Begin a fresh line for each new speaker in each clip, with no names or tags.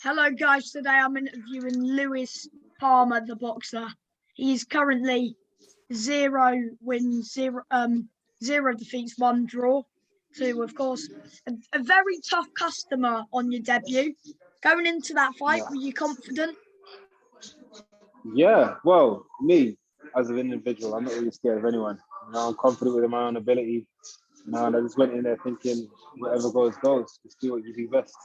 Hello, guys. Today I'm interviewing Lewis Palmer, the boxer. He's currently 0 wins, zero defeats, one draw. To, of course, a very tough customer on your debut. Going into that fight,
Yeah.
were you confident?
Yeah, well, me as an individual, I'm not really scared of anyone. I'm confident with my own ability. And I just went in there thinking whatever goes, goes. Just do what you do best.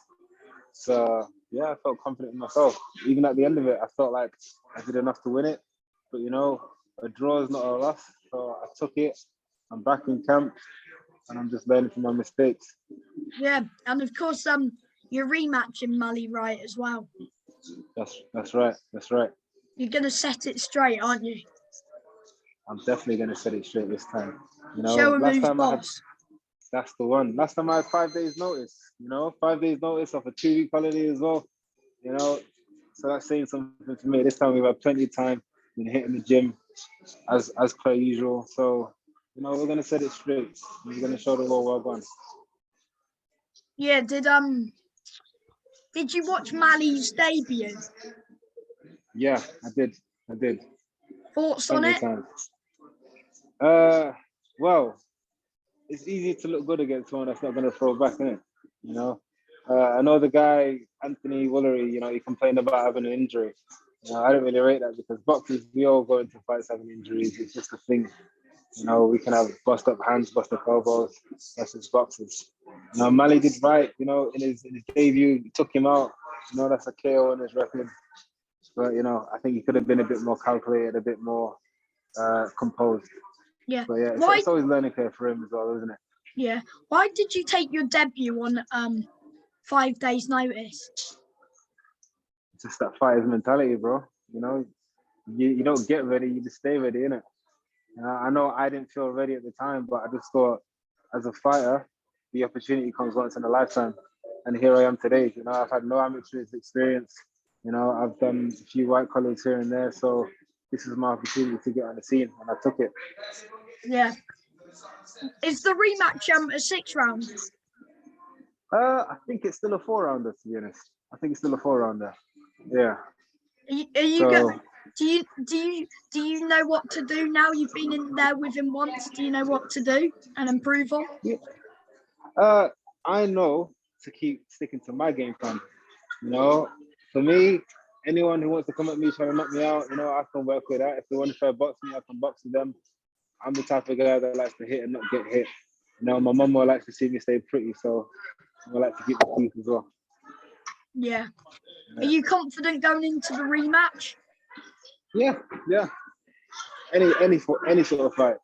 So yeah, I felt confident in myself. Even at the end of it, I felt like I did enough to win it. But a draw is not a loss. So I took it. I'm back in camp, and I'm just learning from my mistakes.
Yeah, and of course, you're rematching Mally Wright as well.
That's right. That's right.
You're gonna set it straight, aren't you?
I'm definitely gonna set it straight this time.
Show him
Last
who's
time I had
boss.
That's the one. Last time I had 5 days notice, 5 days notice of a 2 week holiday as well, you know. So that's saying something to me. This time we've had plenty of time, been hitting the gym as per usual. So, we're gonna set it straight. We're gonna show the world well gone.
Yeah, did you watch Mally's debut?
Yeah, I did. I did.
Thoughts on
Plenty of
it?
time. Well, it's easy to look good against someone that's not gonna throw back, isn't it? You know. I know the guy, Anthony Woolery, he complained about having an injury. I don't really rate that because boxers, we all go into fights having injuries. It's just a thing. We can have bust up hands, bust up elbows. That's just boxers. Mali did right, in his debut, he took him out. That's a KO in his record. But, I think he could have been a bit more calculated, a bit more composed.
Yeah.
But yeah,
Why?
it's always learning curve for him as well, isn't it?
Yeah. Why did you take your debut on 5 days' notice?
It's just that fighter's mentality, bro. You don't get ready, you just stay ready, innit? I know I didn't feel ready at the time, but I just thought, as a fighter, the opportunity comes once in a lifetime, and here I am today. I've had no amateur experience. I've done a few white collars here and there, so this is my opportunity to get on the scene, and I took it.
Yeah. Is the rematch a 6 round?
I think it's still a 4 rounder, to be honest. I think it's still a 4 rounder. Yeah.
Are you
So
go? Do you know what to do now? You've been in there with him once. Do you know what to do and improve on?
yeah, I know to keep sticking to my game plan. For me, anyone who wants to come at me trying to knock me out, I can work with that. If they want to try to box me, I can box with them. I'm the type of guy that likes to hit and not get hit. My mum will likes to see me stay pretty, so I like to keep the peace as well.
Yeah. Are you confident going into the rematch?
Yeah. Any sort of fight.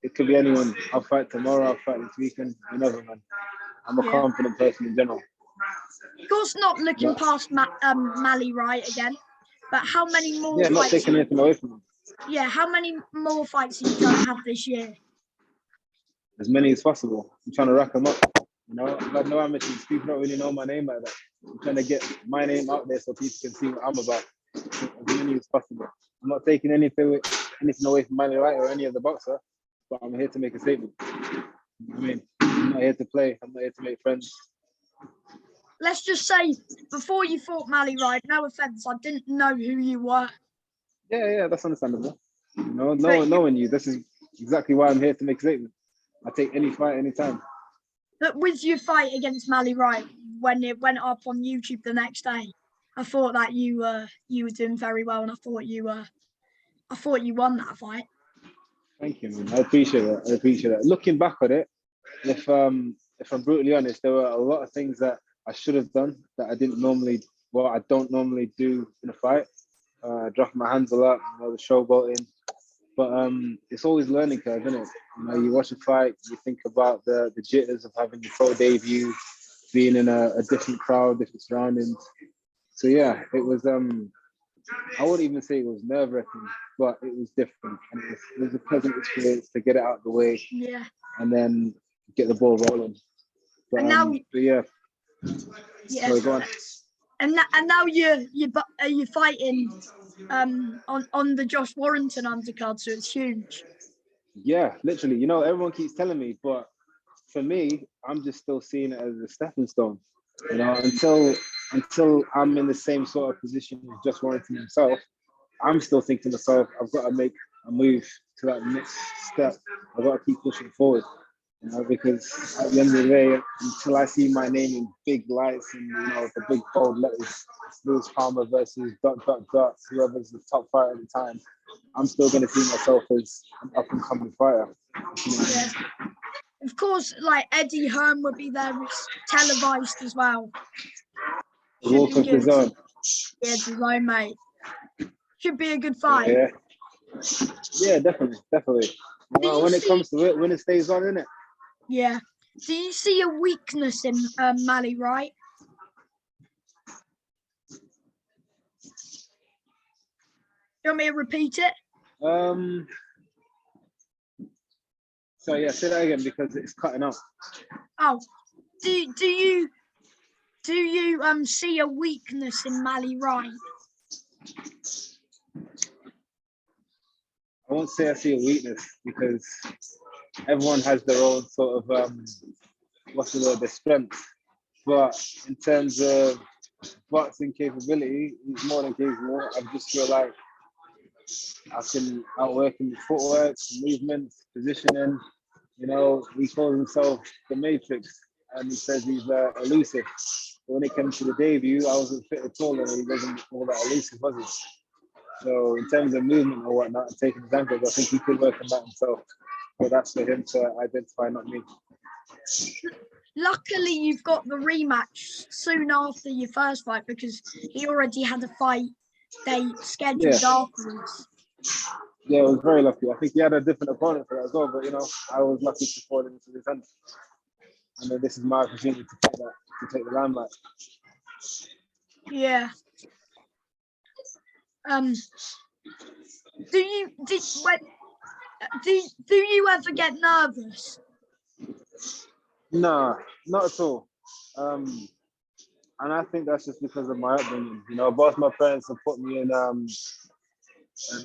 It could be anyone. I'll fight tomorrow. I'll fight this weekend. You never, man. I'm a confident person in general.
Of course, not looking past Mally Wright again. But how many more
not
fights?
taking anything away from him.
Yeah, how many more fights are you trying to have this year?
As many as possible. I'm trying to rack them up. I've had no amateurs. People don't really know my name like that. I'm trying to get my name out there so people can see what I'm about. As many as possible. I'm not taking anything away from Manny Wright or any other boxer, but I'm here to make a statement. I'm not here to play. I'm not here to make friends.
Let's just say, before you fought Mally Wright, no offense, I didn't know who you were.
Yeah, that's understandable. Knowing you, this is exactly why I'm here to make a statement. I take any fight, anytime.
But with your fight against Mally Wright, when it went up on YouTube the next day, I thought that you were doing very well, and I thought you won that fight.
Thank you, man. I appreciate that. Looking back on it, if I'm brutally honest, there were a lot of things that I should have done that I don't normally do in a fight. Dropping my hands a lot, the showboating. But it's always learning curve, isn't it? You watch a fight, you think about the jitters of having your pro debut, being in a different crowd, different surroundings. So yeah, it was. I wouldn't even say it was nerve-wracking, but it was different, and it was a pleasant experience to get it out of the way.
Yeah.
And then get the ball rolling. But,
and now,
yeah.
Sorry,
go on.
And now you're fighting on the Josh Warrington undercard, so it's huge.
Yeah, literally. Everyone keeps telling me, but for me, I'm just still seeing it as a stepping stone. Until until I'm in the same sort of position as just Warrington himself, I'm still thinking to myself, I've got to make a move to that next step. I've got to keep pushing forward, because at the end of the day, until I see my name in big lights and the big bold letters, Lewis Palmer versus ... whoever's the top fighter at the time, I'm still going to see myself as an up and coming fighter.
Yeah. Of course, like Eddie Hearn would be there. It's televised as well.
Walk of the zone.
Yeah, the zone, mate. Should be a good fight.
Yeah, definitely. When it comes to it, when it stays on, innit?
Yeah. Do you see a weakness in Mally Wright? You want me to repeat it?
So yeah, say that again because it's cutting out.
Oh, do you see a weakness in Mally Wright?
I won't say I see a weakness because everyone has their own sort of their strength. But in terms of boxing capability, he's more than capable. I just feel like I can outwork him with footwork, movement, positioning. He calls himself the Matrix, and he says he's elusive. But when it came to the debut, I wasn't fit at all, and he wasn't all that elusive, was he? So in terms of movement or whatnot, and taking his ankles, I think he could work on that himself. But that's for him to identify, not me.
Luckily, you've got the rematch soon after your first fight because he already had a fight date scheduled afterwards.
Yeah, I was very lucky. I think he had a different opponent for that as well, but I was lucky to fall into his hands. And then this is my opportunity to take the limelight.
Yeah. Do you ever get nervous?
No, not at all. And I think that's just because of my upbringing. Both my parents have put me in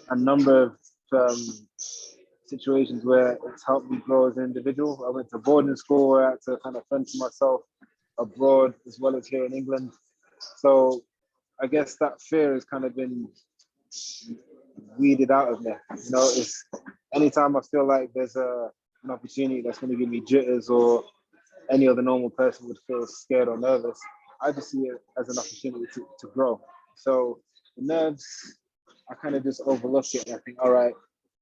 a number of situations where it's helped me grow as an individual. I went to boarding school where I had to kind of fend for myself abroad as well as here in England. So I guess that fear has kind of been weeded out of me. It's anytime I feel like there's an opportunity that's going to give me jitters or any other normal person would feel scared or nervous, I just see it as an opportunity to grow. So the nerves, I kind of just overlook it and I think, all right,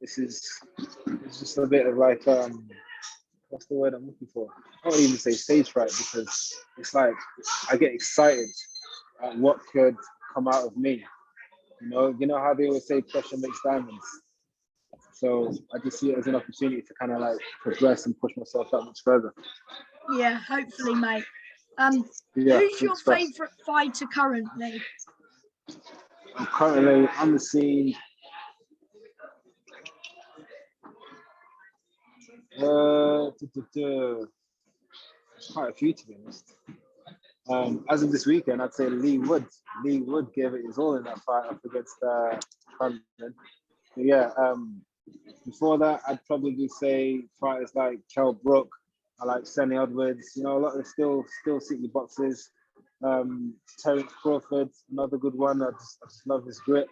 it's just a bit of like, what's the word I'm looking for? I don't even say stage fright because it's like I get excited at what could come out of me. You know how they always say pressure makes diamonds. So I just see it as an opportunity to kind of like progress and push myself that much further.
Yeah, hopefully, mate. Who's your favourite fighter currently?
I'm currently on the scene. Quite a few, to be honest. As of this weekend, I'd say Lee Wood. Lee Wood gave it his all in that fight up against Conlan. Before that, I'd probably say fighters like Kell Brook. I like Sonny Edwards. A lot of still City boxers. Terence Crawford, another good one. I just love his grit.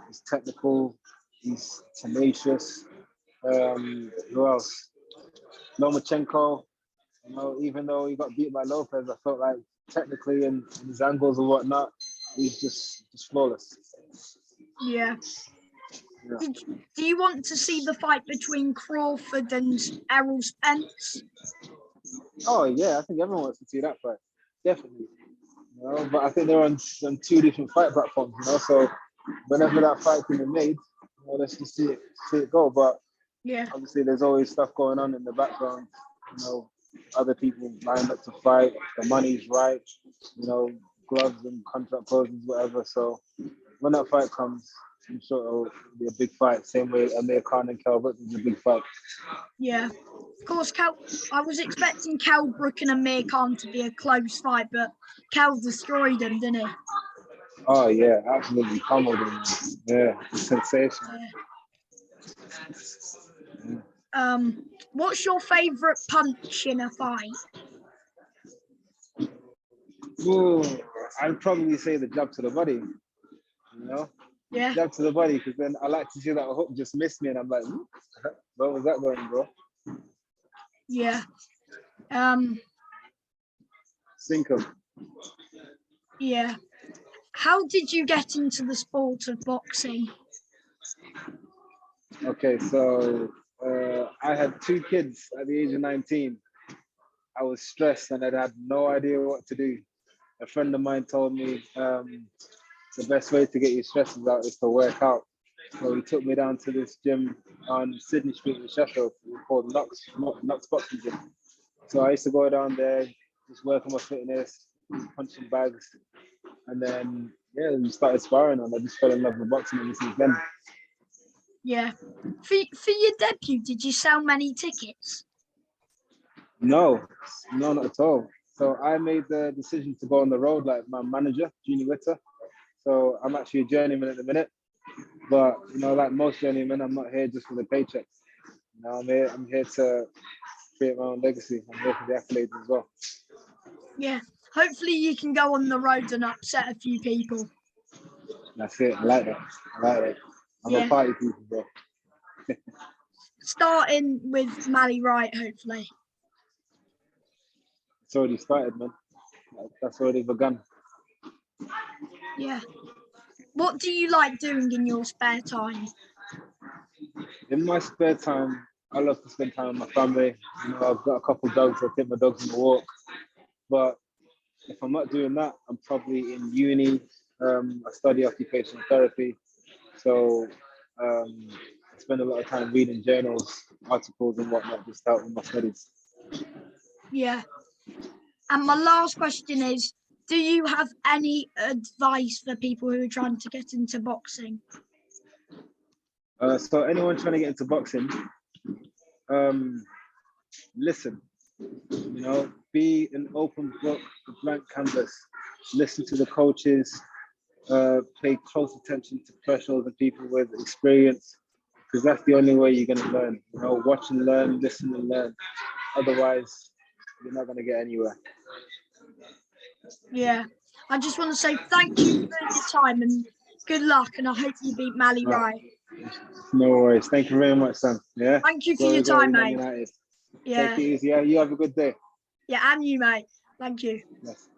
He's technical. He's tenacious. Who else? Lomachenko. Even though he got beat by Lopez, I felt like technically and his angles and whatnot, he's just flawless.
Yeah. Do you want to see the fight between Crawford and Errol Spence?
Oh yeah, I think everyone wants to see that fight. Definitely. But I think they're on two different fight platforms, so whenever that fight can be made, let's just see it go. But obviously there's always stuff going on in the background, other people lined up to fight, the money's right, gloves and contract closings, whatever. So when that fight comes, I'm sure it'll be a big fight. Same way Amir Khan and Kell Brook was a big fight.
Yeah, of course. I was expecting Kell Brook and Amir Khan to be a close fight, but Kell destroyed him, didn't he?
Oh yeah, absolutely pummeled him. Yeah, sensational.
Yeah. What's your favourite punch in a fight?
Ooh, I'd probably say the jab to the body, you know,
Yeah,
jab to the body, because then I like to see that hook just miss me, and I'm like, where was that going, bro?
yeah.
Sink 'em.
Yeah. How did you get into the sport of boxing?
Okay, so I had 2 kids at the age of 19. I was stressed and I had no idea what to do. A friend of mine told me the best way to get your stresses out is to work out. So he took me down to this gym on Sydney Street in Sheffield called Knox Boxing Gym. So I used to go down there, just work on my fitness, punching bags, and then yeah, we started sparring, and I just fell in love with boxing ever since then.
Yeah. For your debut, did you sell many tickets?
No, not at all. So I made the decision to go on the road like my manager, Jeannie Witter. So I'm actually a journeyman at the minute, but you know, like most journeymen, I'm not here just for the paychecks. You know, I'm here to create my own legacy. I'm here for the accolades as well.
Yeah. Hopefully you can go on the road and upset a few people.
That's it. I like that. I'm
Yeah.
a party people, bro.
Starting with Mally Wright, hopefully.
It's already started, man. That's already begun.
Yeah. What do you like doing in your spare time?
In my spare time, I love to spend time with my family. You know, I've got a couple of dogs. I take my dogs on a walk. But if I'm not doing that, I'm probably in uni. I study occupational therapy. So I spend a lot of time reading journals, articles and whatnot, just to help with my studies.
Yeah. And my last question is, do you have any advice for people who are trying to get into boxing?
So anyone trying to get into boxing, listen, you know, be an open book, a blank canvas, listen to the coaches, pay close attention to professionals and people with experience, because that's the only way you're going to learn. You know, watch and learn, listen and learn. Otherwise, you're not going to get anywhere.
Yeah. I just want to say thank you for your time and good luck, and I hope you beat Mally Wright.
No worries. Thank you very much, Sam. Yeah.
Thank you for your time, mate.
United.
Yeah.
Take it easy. Yeah. You have a good day.
Yeah, and you, mate. Thank you.
Yes.